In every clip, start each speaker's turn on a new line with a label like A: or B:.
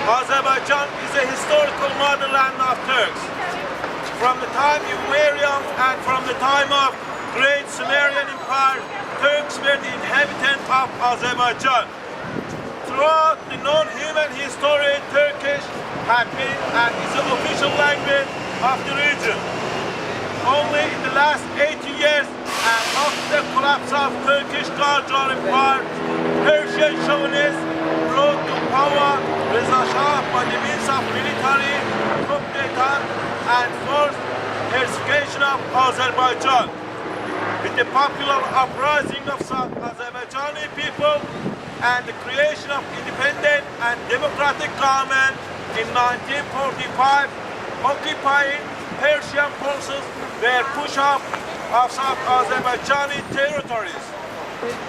A: Azerbaijan is a historical motherland of Turks. From the time Sumerian and from the time of Great Sumerian Empire, Turks were the inhabitants of Azerbaijan. Throughout the non-human history, Turkish has been and is the official language of the region. Only in the last 80 years, and after the collapse of Turkish Qajar Empire, Persian chauvinists brought to power Reza Shah by the means of military coup d'etat and forced persecution of Azerbaijan. With the popular uprising of South Azerbaijani people and the creation of independent and democratic government in 1945, occupying Persian forces were pushed out of South Azerbaijani territories.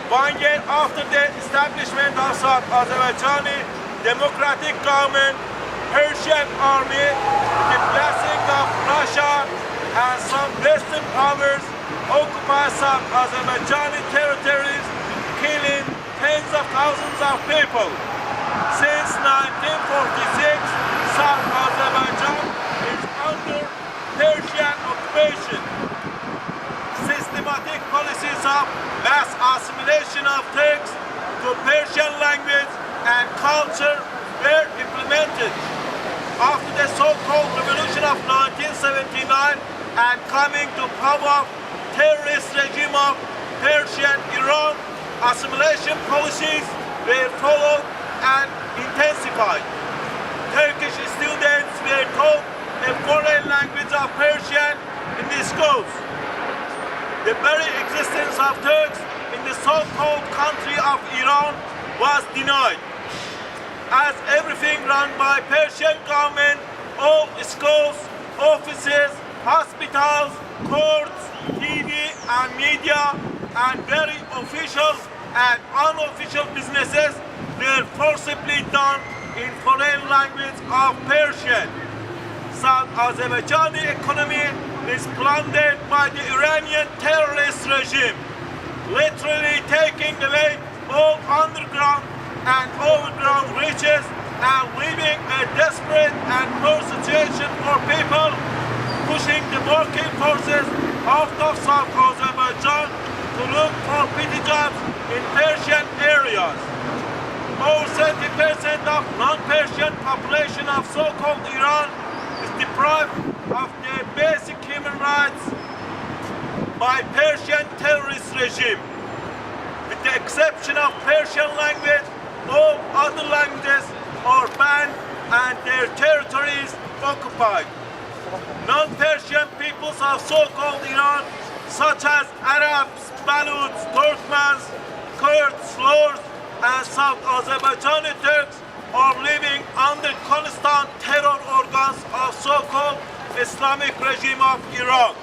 A: 1 year after the establishment of South Azerbaijani democratic government, Persian army, with the blessing of Russia and some Western powers, occupied South Azerbaijani territories, killing tens of thousands of people. Since 1946, South Azerbaijan is under Persian occupation. Systematic policies of mass assimilation of Turks to Persian language and culture were implemented. After the so-called revolution of 1979 and coming to power terrorist regime of Persian Iran, assimilation policies were followed and intensified. Turkish students were taught a foreign language of Persian in the schools. The very existence of Turks in the so-called country of Iran was denied. As everything run by Persian government, all schools, offices, hospitals, courts, TV and media, and very official and unofficial businesses were forcibly done in foreign language of Persian. South Azerbaijani economy is plundered by the Iranian terrorist regime, literally taking away all underground and overground riches and leaving a desperate and poor situation for people, pushing the working forces out of South Azerbaijan to look for petty jobs in Persian areas. Over 70% of non-Persian population of so-called Iran is deprived of their basic human rights by Persian terrorist regime. With the exception of Persian language, all other languages are banned and their territories occupied. Non-Persian peoples of so-called Iran, such as Arabs, Baluchs, Turkmens, Kurds, Lurs, and South Azerbaijani Turks, are living under constant terror organs of so-called Islamic regime of Iran.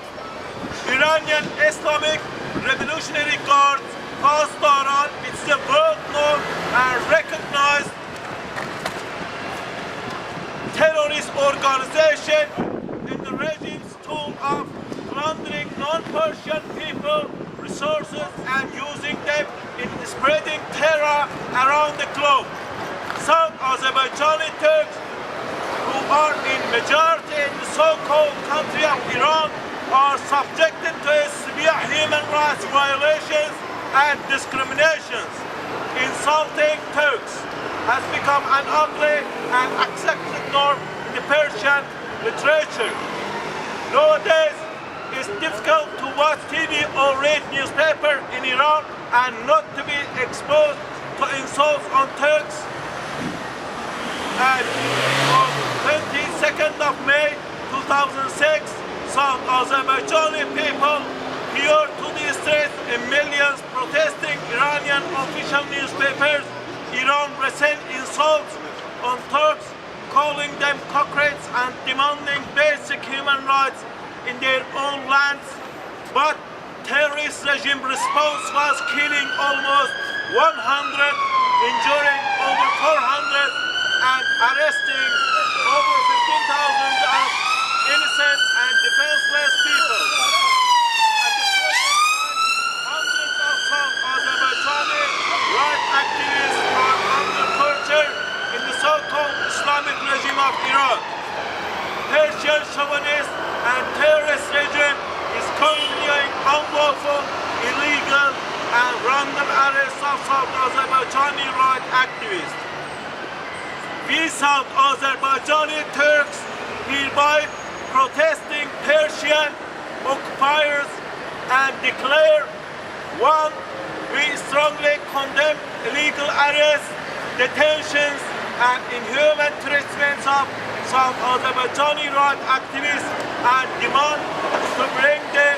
A: Iranian Islamic Revolutionary Guard, Pasdaran, it's a world-known and recognized terrorist organization in the regime's tool of plundering non-Persian people resources and using them in spreading terror around the globe. South Azerbaijani Turks, who are in majority in the so-called country of Iran, are subjected to severe human rights violations and discriminations. Insulting Turks has become an ugly and accepted norm in the Persian literature. Nowadays, it's difficult to watch TV or read newspaper in Iran and not to be exposed to insults on Turks. And on 22nd of May 2006, South Azerbaijani people here to the streets in millions protesting Iranian official newspapers. Iran resent insults on Turks, calling them cockroaches and demanding basic human rights in their own lands. But terrorist regime response was killing almost 100, injuring over 400, and arresting over 15,000 of innocent and defenseless people. At the present time, hundreds of South Azerbaijani right activists are under torture in the so-called Islamic regime of Iran. Persian chauvinist and terrorist regime is continuing unlawful, illegal, and random arrests of South Azerbaijani right activists. We South Azerbaijani Turks hereby protesting Persian occupiers and declare: 1. We strongly condemn illegal arrests, detentions, and inhuman treatments of South Azerbaijani right activists and demand to bring the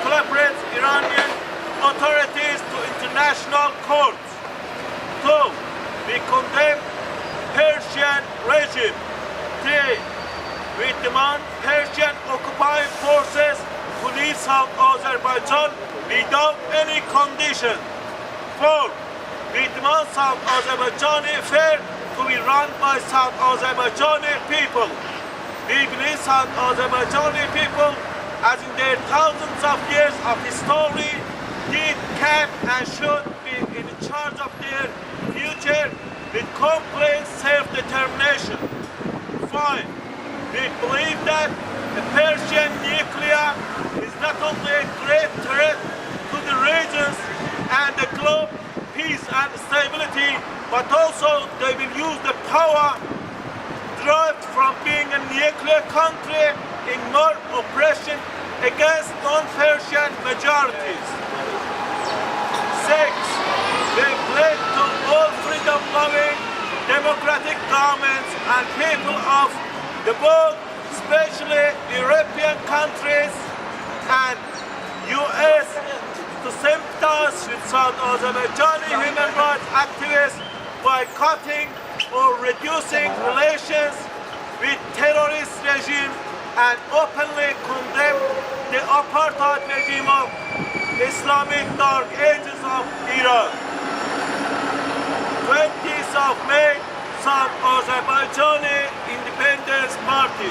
A: culprit Iranian authorities to international courts. 2. We condemn Persian regime. 3. We demand Persian occupying forces to leave South Azerbaijan without any condition. 4. We demand South Azerbaijani affair to be run by South Azerbaijani people. We believe South Azerbaijani people, as in their thousands of years of history, did, can, and should be in charge of their future with complete self-determination. 5. We believe that the Persian nuclear is not only a great threat to the regions and the globe, peace and stability, but also they will use the power derived from being a nuclear country in more oppression against non-Persian majorities. 6. We pledge to all freedom-loving, democratic governments and people of the world, especially European countries and US, to sympathize with South Azerbaijani human rights activists by cutting or reducing relations with terrorist regime and openly condemn the apartheid regime of Islamic Dark Ages of Iran. 20th of May, South Azerbaijani Independence Party.